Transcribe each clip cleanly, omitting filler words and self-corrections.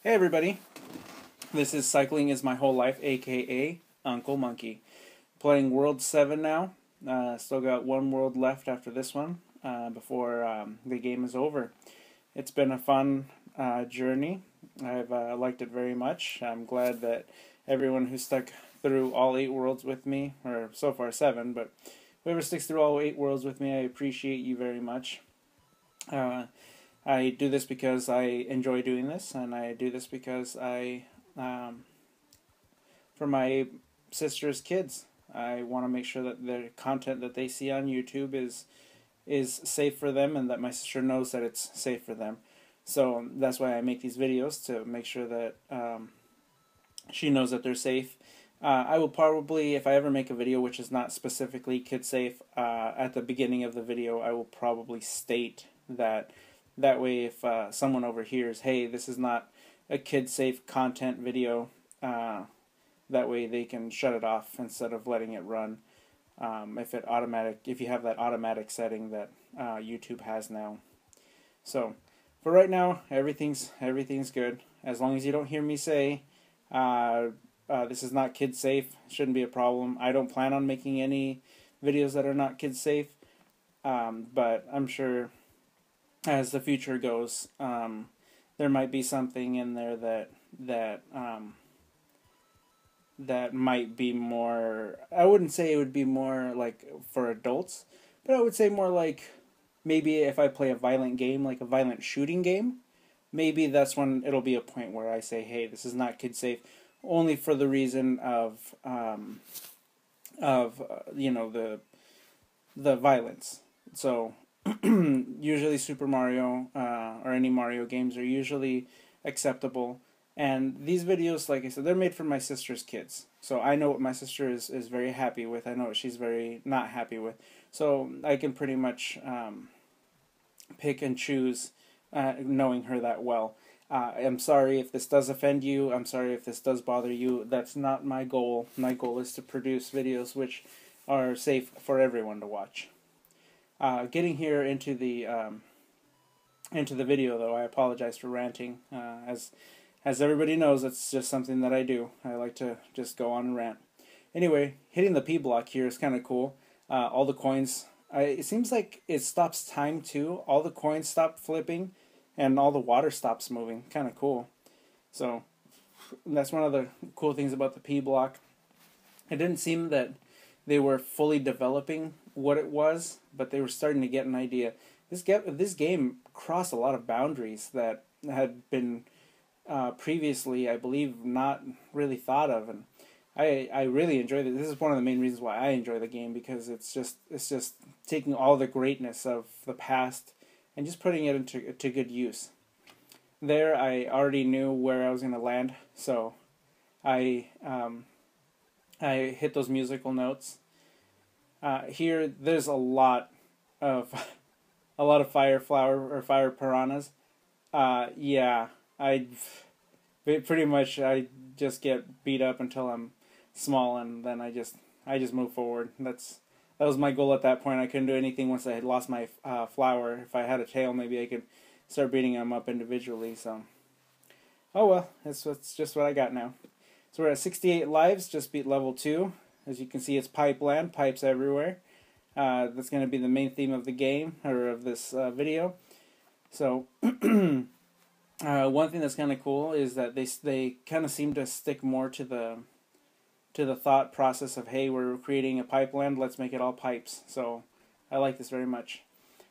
Hey everybody, this is Cycling is My Whole Life, aka Uncle Monkey. Playing World 7 now. Still got one world left after this one before the game is over. It's been a fun journey. I've liked it very much. I'm glad that everyone who stuck through all 8 worlds with me, or so far 7, but whoever sticks through all 8 worlds with me, I appreciate you very much. I do this because I enjoy doing this, and I do this because for my sister's kids, I want to make sure that the content that they see on YouTube is safe for them, and that my sister knows that it's safe for them. So that's why I make these videos, to make sure that she knows that they're safe. I will probably, if I ever make a video which is not specifically kid safe, at the beginning of the video I will probably state that. That way, if someone overhears, hey, this is not a kid-safe content video, that way they can shut it off instead of letting it run. If you have that automatic setting that YouTube has now. So, for right now, everything's good. As long as you don't hear me say, this is not kid-safe, shouldn't be a problem. I don't plan on making any videos that are not kid-safe, but I'm sure as the future goes, there might be something in there that might be more. I wouldn't say it would be more like for adults, but I would say more like maybe if I play a violent game, like a violent shooting game, maybe that's when it'll be a point where I say, hey, this is not kid safe, only for the reason of the violence. So. Usually Super Mario or any Mario games are usually acceptable, and these videos, like I said, they're made for my sister's kids, so I know what my sister is very happy with. I know what she's very not happy with, so I can pretty much pick and choose, knowing her that well. I'm sorry if this does offend you, I'm sorry if this does bother you. That's not my goal. My goal is to produce videos which are safe for everyone to watch. Getting here into the video, though, I apologize for ranting. As everybody knows, it's just something that I do. I like to just go on and rant. Anyway, hitting the P block here is kind of cool. All the coins. It seems like it stops time too. All the coins stop flipping, and all the water stops moving. Kind of cool. So that's one of the cool things about the P block. It didn't seem that they were fully developing what it was, but they were starting to get an idea. This game crossed a lot of boundaries that had been previously, I believe, not really thought of, and I really enjoyed it. This is one of the main reasons why I enjoy the game, because it's just taking all the greatness of the past and just putting it into good use. There, I already knew where I was going to land, so I hit those musical notes. Here, there's a lot of fire flower or fire piranhas. Yeah, I just get beat up until I'm small, and then I just move forward. That was my goal at that point. I couldn't do anything once I had lost my flower. If I had a tail, maybe I could start beating them up individually. So, oh well, that's just what I got now. So we're at 68 lives, just beat level 2. As you can see, it's pipe land, pipes everywhere. That's going to be the main theme of the game, or of this video. So, one thing that's kind of cool is that they kind of seem to stick more to the thought process of, hey, we're creating a pipe land, let's make it all pipes. So I like this very much.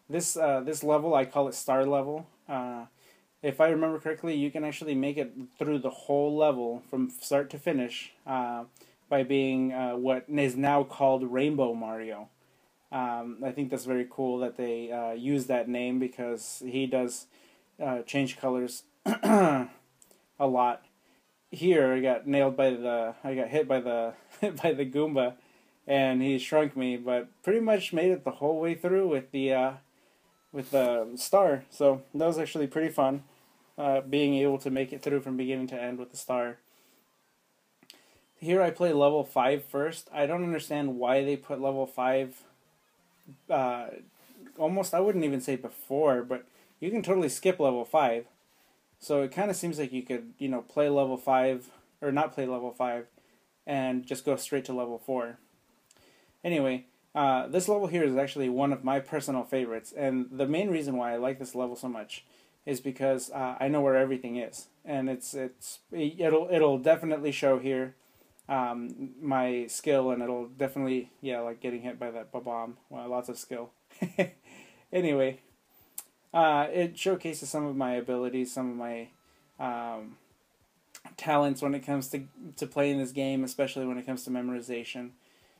This level, I call it star level. If I remember correctly, you can actually make it through the whole level from start to finish by being what is now called Rainbow Mario. I think that's very cool that they use that name, because he does change colors a lot. Here, I got hit by the Goomba, and he shrunk me, but pretty much made it the whole way through with the star. So that was actually pretty fun, being able to make it through from beginning to end with the star. Here I play level 5 first. I don't understand why they put level 5 almost, I wouldn't even say before, but you can totally skip level 5. So it kind of seems like you could, play level 5, or not play level 5, and just go straight to level 4. Anyway, this level here is actually one of my personal favorites, and the main reason why I like this level so much is because I know where everything is, and it'll definitely show here my skill, and it'll definitely, like getting hit by that bomb. Wow, lots of skill. Anyway, it showcases some of my abilities, some of my talents when it comes to playing this game, especially when it comes to memorization.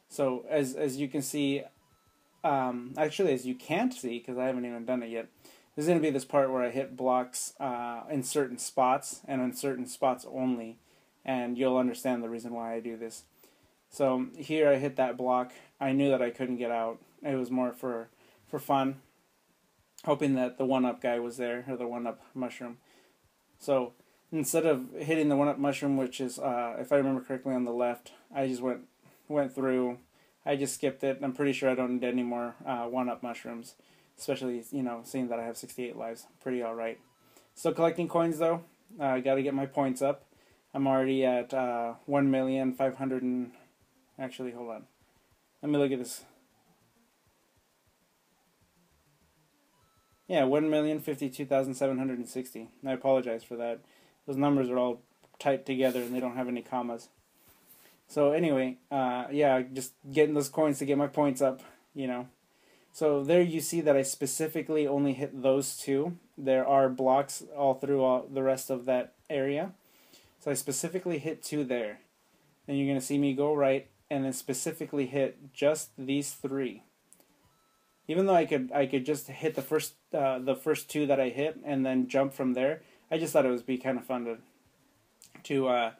So as you can see, actually as you can't see, because I haven't even done it yet, there's going to be this part where I hit blocks in certain spots, and in certain spots only, and you'll understand the reason why I do this. So here I hit that block. I knew that I couldn't get out. It was more for fun, hoping that the 1-up guy was there, or the 1-up mushroom. So instead of hitting the 1-up mushroom, which is, if I remember correctly, on the left, I just went through. I just skipped it. I'm pretty sure I don't need any more 1-up mushrooms, especially, seeing that I have 68 lives. Pretty alright. Still collecting coins, though. I got to get my points up. I'm already at 1,500,000 and... Actually, hold on. Let me look at this. Yeah, 1,052,760. I apologize for that. Those numbers are all typed together and they don't have any commas. So anyway, just getting those coins to get my points up, So there you see that I specifically only hit those two. There are blocks all through the rest of that area. So I specifically hit 2 there. Then you're going to see me go right and then specifically hit just these 3. Even though I could just hit the first 2 that I hit and then jump from there, I just thought it would be kind of fun to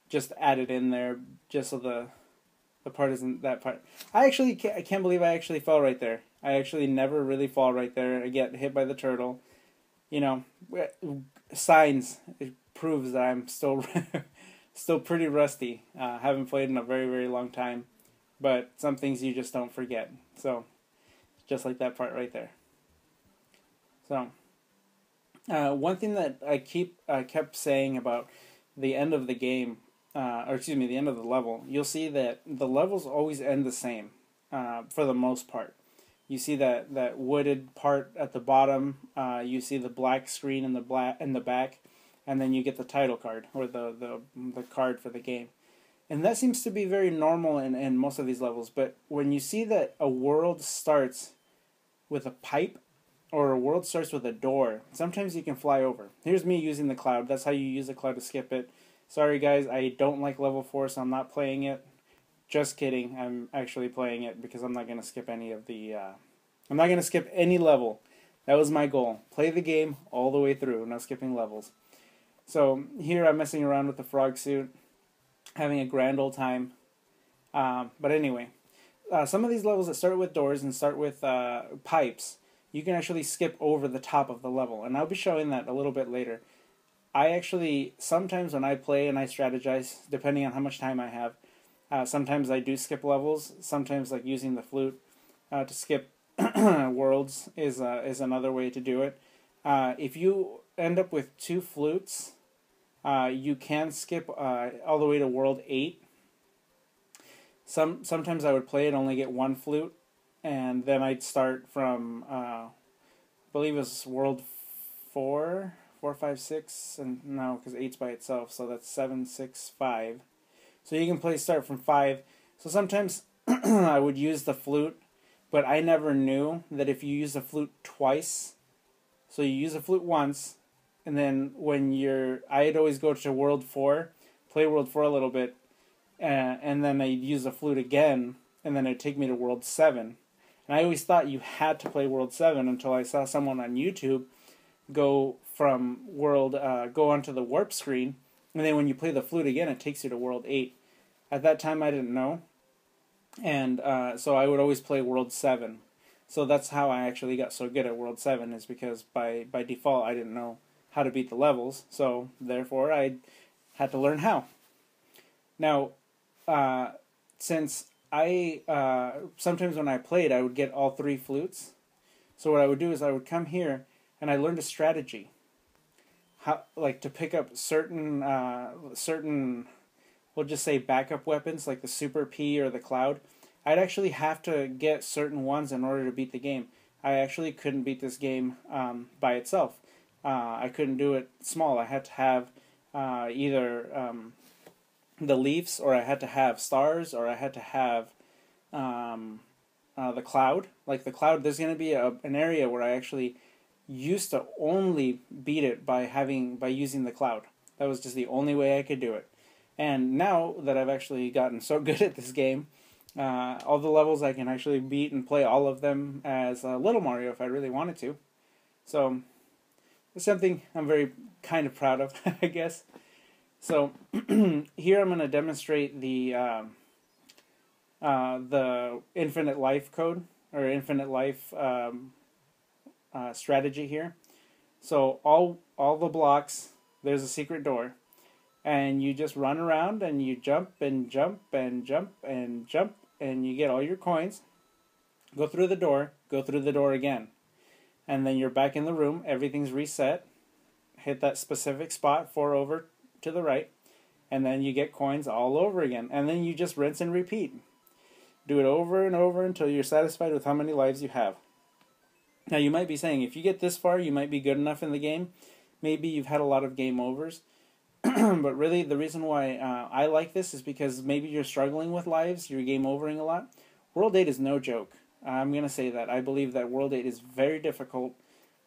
just add it in there, just so the part isn't that part. I can't believe I actually fell right there. I actually never really fall right there. I get hit by the turtle. Signs. It proves that I'm still still pretty rusty. Haven't played in a very, very long time, but some things you just don't forget. So just like that part right there. So one thing that I kept saying about the end of the game, the end of the level, you'll see that the levels always end the same for the most part. You see that wooded part at the bottom. You see the black screen in the back, and then you get the title card, or the card for the game. And that seems to be very normal in most of these levels. But when you see that a world starts with a pipe, or a world starts with a door, sometimes you can fly over. Here's me using the cloud. That's how you use the cloud to skip it. Sorry guys, I don't like level 4, so I'm not playing it. Just kidding, I'm actually playing it because I'm not going to skip any of the... I'm not going to skip any level. That was my goal. Play the game all the way through, no skipping levels. So here I'm messing around with the frog suit, having a grand old time. But anyway, some of these levels that start with doors and start with pipes, you can actually skip over the top of the level. And I'll be showing that a little bit later. I actually, sometimes when I play and I strategize, depending on how much time I have, sometimes I do skip levels. Sometimes, like using the flute to skip worlds is another way to do it. If you end up with 2 flutes, you can skip all the way to world 8. Sometimes I would play it, only get 1 flute, and then I'd start from I believe it was world 4, 5, 6, and no, because 8's by itself, so that's 7, 6, 5. So you can start from 5. So sometimes I would use the flute, but I never knew that if you use the flute twice, so you use the flute once, and then I'd always go to world 4, play world 4 a little bit, and then I'd use the flute again, and then it'd take me to world 7. And I always thought you had to play world 7 until I saw someone on YouTube go onto the warp screen, and then when you play the flute again, it takes you to world 8. At that time, I didn't know, and so I would always play world 7. So that's how I actually got so good at world 7, is because by default I didn't know how to beat the levels, so therefore I had to learn how. Now, since I sometimes when I played, I would get all 3 flutes, so what I would do is I would come here and I learned a strategy. how, like, to pick up certain, we'll just say backup weapons like the Super P or the Cloud, I'd actually have to get certain ones in order to beat the game. I actually couldn't beat this game by itself. I couldn't do it small. I had to have either the Leafs, or I had to have Stars, or I had to have the Cloud. Like the Cloud, there's going to be an area where I actually used to only beat it by using the Cloud. That was just the only way I could do it. And now that I've actually gotten so good at this game, all the levels I can actually beat and play all of them as Little Mario if I really wanted to. So it's something I'm very kind of proud of, I guess. So here I'm going to demonstrate the infinite life code, or infinite life strategy here. So all the blocks, there's a secret door, and you just run around and you jump and jump and jump and jump, and you get all your coins. Go through the door again, and then you're back in the room. Everything's reset. Hit that specific spot 4 over to the right, and then you get coins all over again, and then you just rinse and repeat. Do it over and over until you're satisfied with how many lives you have. Now you might be saying, if you get this far, you might be good enough in the game. Maybe you've had a lot of game overs. But really, the reason why I like this is because maybe you're struggling with lives, you're game overing a lot. World 8 is no joke. I'm going to say that. I believe that World 8 is very difficult.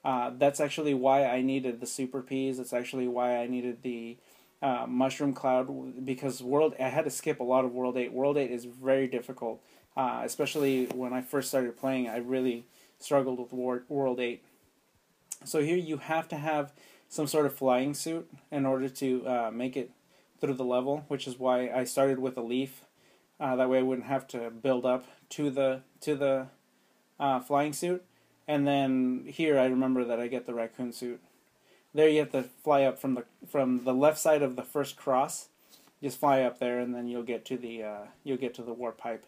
That's actually why I needed the Super Ps. That's actually why I needed the Mushroom Cloud, because I had to skip a lot of World 8. World 8 is very difficult. Especially when I first started playing, I really struggled with World 8. So here you have to have some sort of flying suit in order to make it through the level, which is why I started with a leaf. That way I wouldn't have to build up to the flying suit. And then here I remember that I get the raccoon suit. There you have to fly up from the left side of the first cross. Just fly up there, and then you'll get to the warp pipe.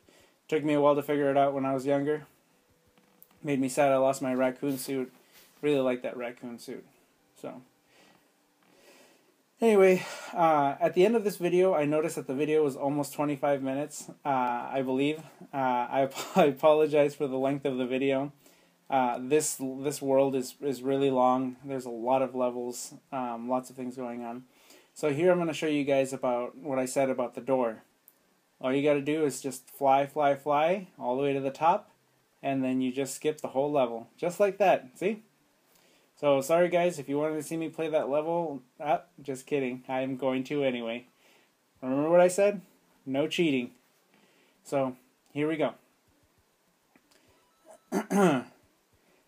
Took me a while to figure it out when I was younger. Made me sad I lost my raccoon suit. Really like that raccoon suit. So anyway, at the end of this video, I noticed that the video was almost 25 minutes, I believe. I apologize for the length of the video. This world is really long. There's a lot of levels, lots of things going on. So here I'm going to show you guys about what I said about the door. All you got to do is just fly, fly, fly all the way to the top, and then you just skip the whole level, just like that. See? So sorry guys, if you wanted to see me play that level, just kidding. I'm going to anyway. Remember what I said? No cheating. So here we go.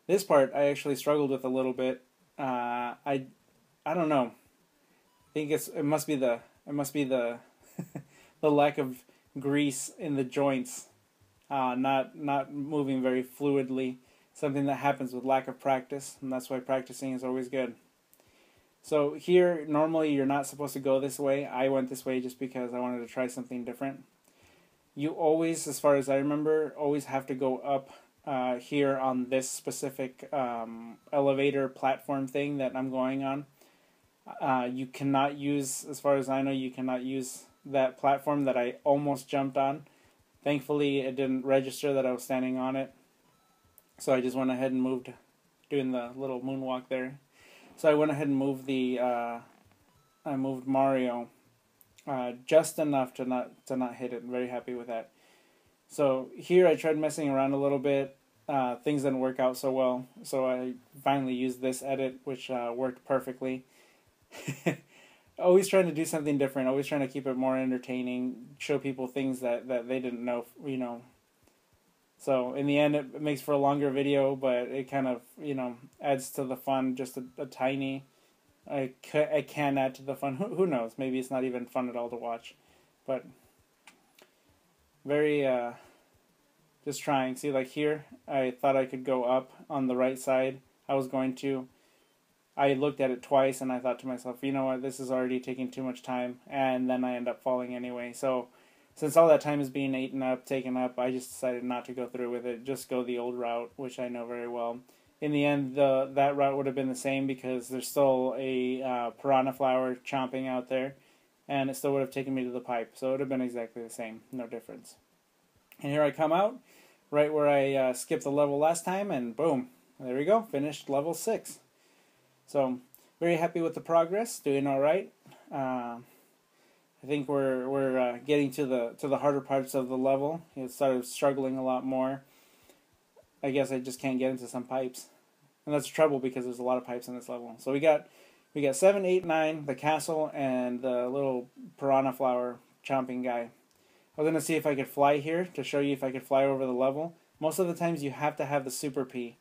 This part I actually struggled with a little bit. I don't know. I think it must be the the lack of grease in the joints, not moving very fluidly. Something that happens with lack of practice, and that's why practicing is always good. So here, normally you're not supposed to go this way. I went this way just because I wanted to try something different. You always, as far as I remember, always have to go up here on this specific elevator platform thing that I'm going on. You cannot use, as far as I know, you cannot use that platform that I almost jumped on. Thankfully, it didn't register that I was standing on it. So I just went ahead and moved, doing the little moonwalk there. So I went ahead and moved I moved Mario just enough to not hit it. I'm very happy with that. So here I tried messing around a little bit. Things didn't work out so well. So I finally used this edit, which worked perfectly. Always trying to do something different. Always trying to keep it more entertaining. Show people things that they didn't know, you know. So in the end, it makes for a longer video, but it kind of, you know, adds to the fun just a tiny. I can add to the fun. Who knows? Maybe it's not even fun at all to watch, but very just trying. See, like here, I thought I could go up on the right side. I was going to. I looked at it twice, and I thought to myself, you know what? This is already taking too much time, and then I end up falling anyway. So since all that time is being taken up, I just decided not to go through with it. Just go the old route, which I know very well. in the end, that route would have been the same because there's still a piranha flower chomping out there, and it still would have taken me to the pipe. So it would have been exactly the same, no difference. And here I come out, right where I skipped the level last time, and boom, there we go, finished level 6. So very happy with the progress, doing all right. I think we're getting to the harder parts of the level. It started struggling a lot more. I guess I just can't get into some pipes, and that's trouble because there's a lot of pipes in this level. So we got 7, 8, 9, the castle, and the little piranha flower chomping guy. I was gonna see if I could fly here to show you if I could fly over the level. Most of the times you have to have the super P,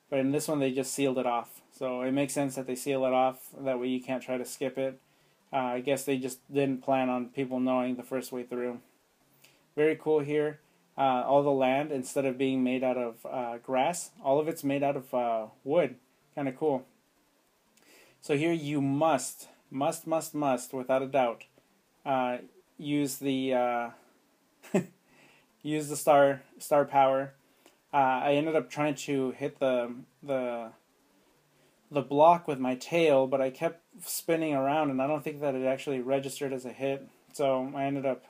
but in this one they just sealed it off. So it makes sense that they seal it off. That way you can't try to skip it. I guess they just didn't plan on people knowing the first way through. Very cool here. All the land, instead of being made out of grass, all of it's made out of wood. Kind of cool. So here you must, without a doubt, use the use the star power. I ended up trying to hit the block with my tail, but I kept spinning around, and I don't think that it actually registered as a hit. So I ended up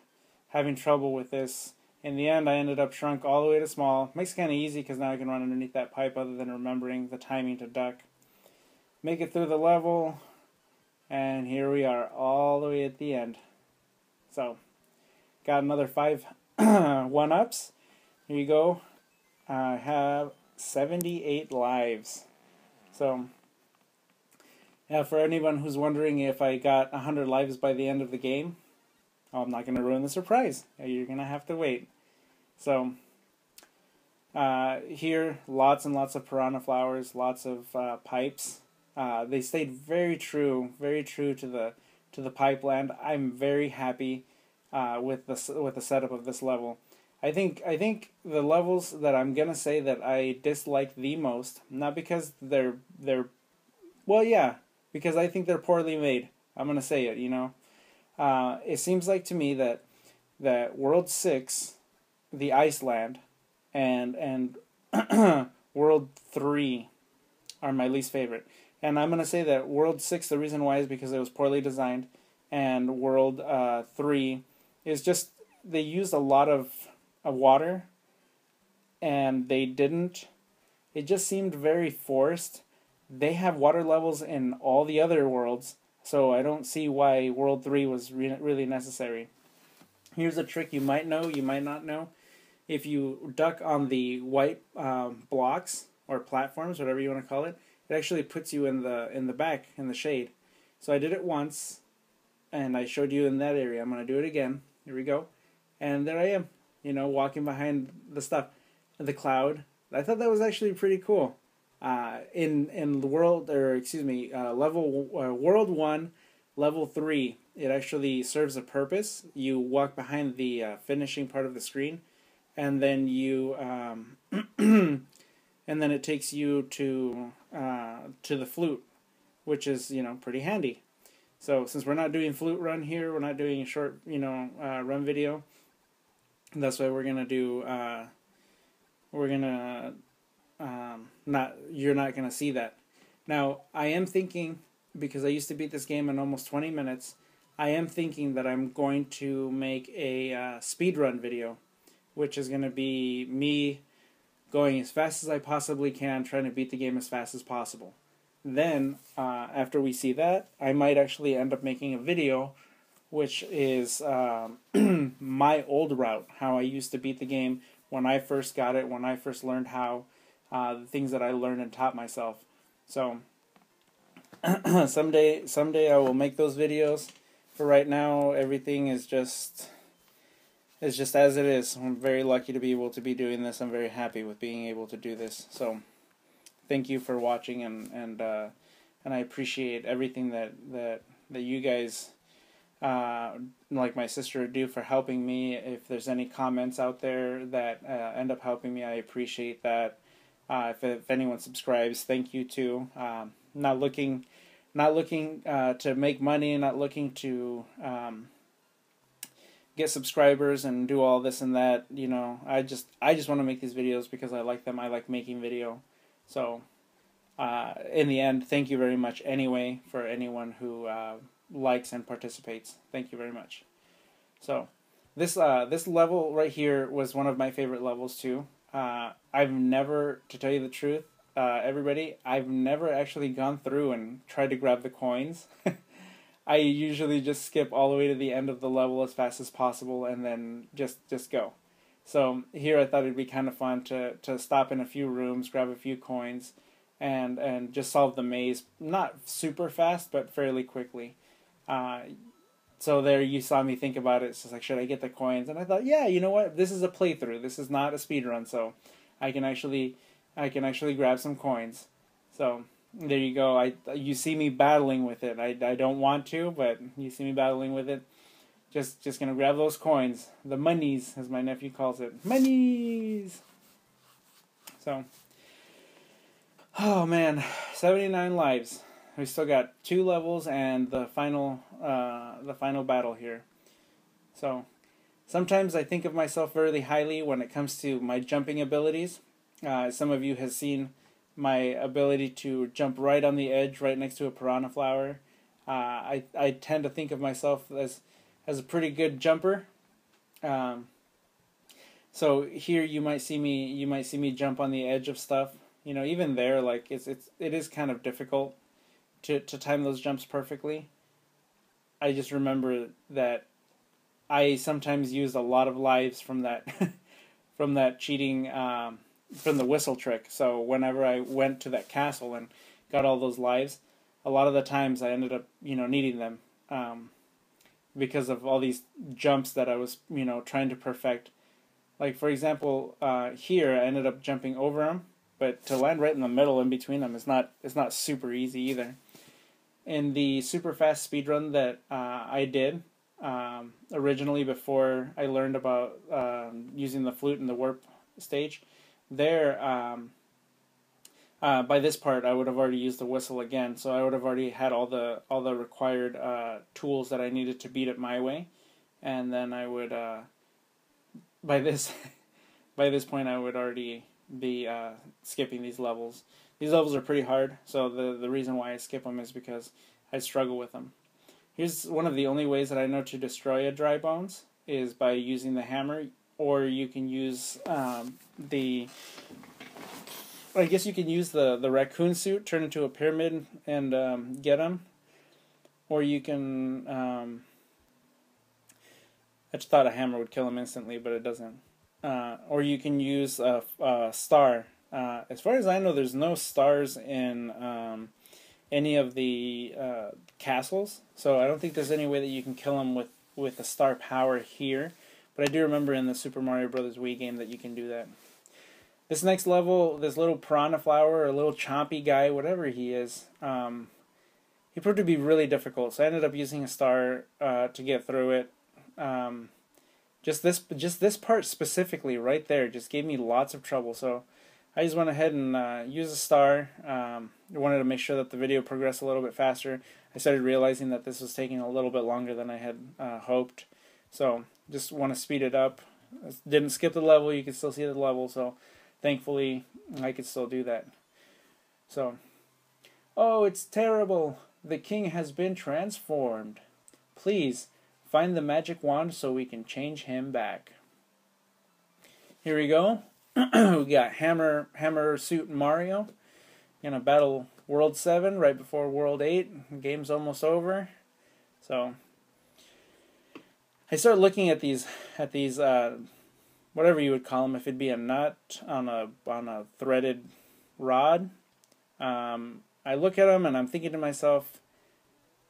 having trouble with this. In the end, I ended up shrunk all the way to small. Makes it kind of easy because now I can run underneath that pipe other than remembering the timing to duck. Make it through the level, and here we are all the way at the end. So, got another 5 1-ups. Here you go. I have 78 lives. So, yeah, for anyone who's wondering if I got 100 lives by the end of the game, I'm not going to ruin the surprise. You're going to have to wait. So, here, lots and lots of piranha flowers, lots of pipes. They stayed very true to the pipe land. I'm very happy with the setup of this level. I think the levels that I'm gonna say that I dislike the most, not because they're well, yeah, because I think they're poorly made. I'm gonna say it, you know. It seems like to me that World 6, the Iceland, and World 3 are my least favorite. And I'm gonna say that World 6, the reason why is because it was poorly designed, and World 3 is just they used a lot of water, and they didn't. It just seemed very forced. They have water levels in all the other worlds, so I don't see why World 3 was really necessary. Here's a trick you might know, you might not know. If you duck on the white blocks or platforms, whatever you want to call it, it actually puts you in the back, in the shade. So I did it once, and I showed you in that area. I'm going to do it again. Here we go. And there I am, you know, walking behind the stuff. The cloud. I thought that was actually pretty cool. In the world, or excuse me, World 1, Level 3, it actually serves a purpose. You walk behind the finishing part of the screen, and then you, and then it takes you to the flute, which is, you know, pretty handy. So since we're not doing flute run here, we're not doing a short, you know, run video. That's why we're gonna do. You're not gonna see that. Now I am thinking, because I used to beat this game in almost 20 minutes. I am thinking that I'm going to make a speed run video, which is gonna be me going as fast as I possibly can, trying to beat the game as fast as possible. Then, after we see that, I might actually end up making a video which is my old route, how I used to beat the game when I first got it, when I first learned how, the things that I learned and taught myself. So, someday I will make those videos. For right now, everything is just as it is. I'm very lucky to be able to be doing this. I'm very happy with being able to do this. So, thank you for watching, and I appreciate everything that you guys, like my sister, do for helping me. If there's any comments out there that end up helping me, I appreciate that. If anyone subscribes, thank you too. Not looking to make money, not looking to get subscribers and do all this and that. You know, I just want to make these videos because I like them. I like making video. So in the end, thank you very much anyway for anyone who likes and participates. Thank you very much. So this level right here was one of my favorite levels too. I've never, to tell you the truth, everybody, I've never actually gone through and tried to grab the coins. I usually just skip all the way to the end of the level as fast as possible and then just go. So here I thought it'd be kind of fun to stop in a few rooms, grab a few coins, and just solve the maze, not super fast, but fairly quickly. So there you saw me think about it. It's just like, should I get the coins? And I thought, yeah, you know what? This is a playthrough. This is not a speed run, so I can actually grab some coins. So there you go. You see me battling with it. I don't want to, but you see me battling with it. Just gonna grab those coins, the monies, as my nephew calls it, monies. So, oh man, 79 lives. We still got 2 levels and the final battle here. So, sometimes I think of myself very highly when it comes to my jumping abilities. Some of you have seen my ability to jump right on the edge, right next to a piranha flower. I tend to think of myself as a pretty good jumper. So here you might see me jump on the edge of stuff. You know, even there, like it is kind of difficult to time those jumps perfectly. I just remember that I sometimes used a lot of lives from that from that cheating from the whistle trick. So whenever I went to that castle and got all those lives, a lot of the times I ended up needing them because of all these jumps that I was trying to perfect. Like for example, here I ended up jumping over them, but to land right in the middle in between them is not super easy either. In the super fast speedrun that I did originally before I learned about using the flute in the warp stage, there by this part I would have already used the whistle again, so I would have already had all the required tools that I needed to beat it my way, and then I would by this point I would already be skipping these levels. These levels are pretty hard, so the reason why I skip them is because I struggle with them. Here's one of the only ways that I know to destroy a dry bones is by using the hammer, or you can use I guess you can use the raccoon suit, turn into a pyramid, and get them. Or you can I just thought a hammer would kill him instantly, but it doesn't. Or you can use a star. As far as I know, there's no stars in any of the castles, so I don't think there's any way that you can kill him with a star power here. But I do remember in the Super Mario Bros. Wii game that you can do that. This next level, this little piranha flower, or little chompy guy, whatever he is, he proved to be really difficult. So I ended up using a star to get through it. Just this part specifically, right there, just gave me lots of trouble. So I just went ahead and used a star. I wanted to make sure that the video progressed a little bit faster. I started realizing that this was taking a little bit longer than I had hoped. So just want to speed it up. Didn't skip the level. You can still see the level. So thankfully, I could still do that. So, oh, it's terrible. The king has been transformed. Please, find the magic wand so we can change him back. Here we go. We got Hammer Suit Mario. Gonna battle World 7 right before World 8. The game's almost over. So, I start looking at these whatever you would call them, if it'd be a nut on a threaded rod. I look at them and I'm thinking to myself,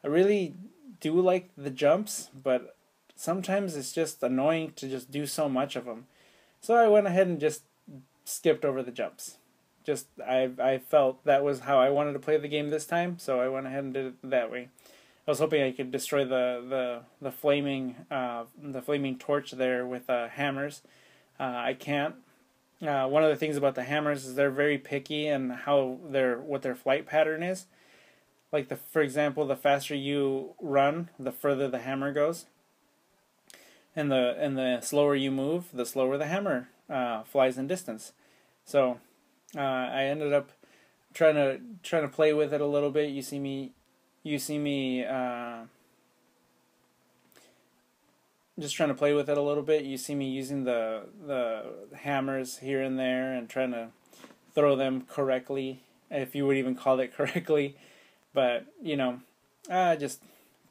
I really do like the jumps, but sometimes it's just annoying to just do so much of them. So I went ahead and just skipped over the jumps. I felt that was how I wanted to play the game this time, so I went ahead and did it that way. I was hoping I could destroy the flaming torch there with hammers. I can't. One of the things about the hammers is they're very picky and what their flight pattern is. Like for example, the faster you run, the further the hammer goes, and the slower you move, the slower the hammer flies in distance. So I ended up trying to play with it a little bit. You see me just trying to play with it a little bit. You see me using the hammers here and there and trying to throw them correctly, if you would even call it correctly. But you know, I just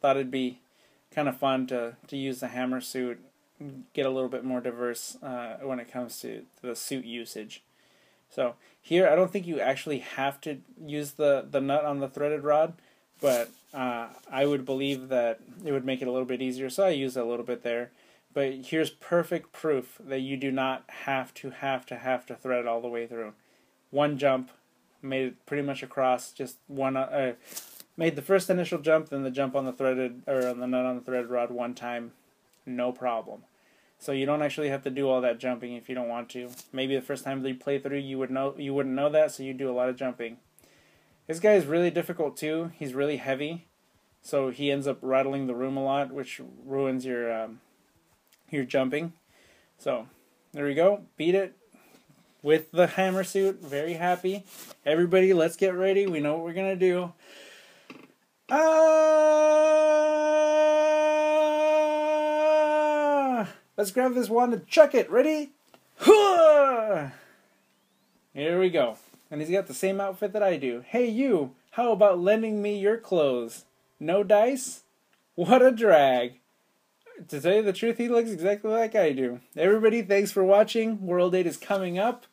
thought it'd be kind of fun to use the hammer suit, get a little bit more diverse when it comes to the suit usage. So here, I don't think you actually have to use the nut on the threaded rod, but I would believe that it would make it a little bit easier, so I use a little bit there. But here's perfect proof that you do not have to thread it all the way through. One jump, made it pretty much across, just one, made the first initial jump, then the jump on the threaded, or on the nut on the threaded rod one time, no problem. So you don't actually have to do all that jumping if you don't want to. Maybe the first time that you play through, you wouldn't know that, so you do a lot of jumping. This guy is really difficult too. He's really heavy, so he ends up rattling the room a lot, which ruins your jumping. So there we go. Beat it with the hammer suit. Very happy. Everybody, let's get ready. We know what we're gonna do. Let's grab this wand and chuck it. Ready? Here we go. And he's got the same outfit that I do. Hey you, how about lending me your clothes? No dice? What a drag. To tell you the truth, he looks exactly like I do. Everybody, thanks for watching. World 8 is coming up.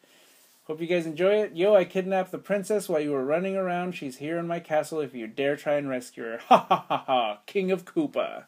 Hope you guys enjoy it. Yo, I kidnapped the princess while you were running around. She's here in my castle if you dare try and rescue her. Ha ha ha ha. King of Koopa.